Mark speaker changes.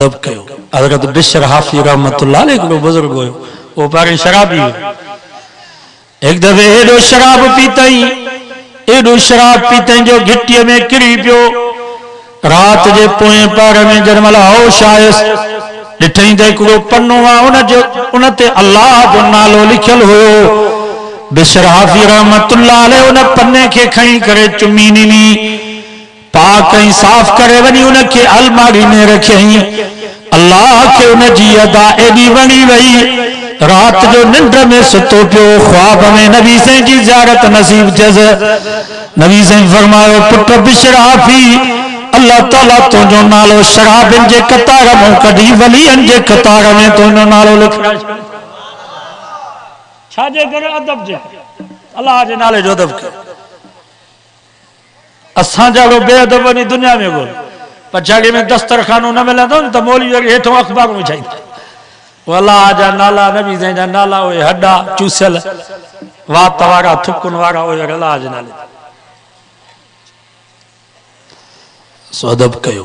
Speaker 1: तब कयो हज़रत बिशर हाफी रहमतुल्लाह अलैह को बुजुर्ग हो वो पारे शराबी हो एक दफे एडो शराब पीतई जो घिट्टीअ में किरी पियो रात जे पोएं पार में जरमल होश आयस ॾिठई त हिकिड़ो पन्नो आहे उन ते अल्लाह जो नालो लिखियल हुयो। बिशर हाफी रहमतुल्लाह अलैह उन पन्ने के खई करे चुमी ॾिनी पाक ऐं साफ़ करे वञी उनखे अलमारी में रखियई। अल्लाह के उन जी अदा एडी वणी वई रात जो निंड में सुतो पियो ख्वाब में नबी साईं जी ज़ियारत नसीब थियसि। नबी साईं फरमायो पुट बिशर हाफी अल्लाह ताला तुंहिंजो नालो शराबिन जे कतार में कढी वलियन जे कतार में तुंहिंजो नालो लिखाए छाजे करे अदब जे अल्लाह जे नाले जो अदब कयो। असां जहिड़ो बेअदब वञी दुनिया में ॻोल्ह पछाड़ी में दस्तरखानो न मिलंदो न त मौलवी वरी हेठों अख़बार में विछाईंदा अल्लाह जा नाला नबी साईं जा नाला उहे हॾा चूसियल वात वारा थुकुन वारा उहे अल्लाह जे नाले सो अदब कयो।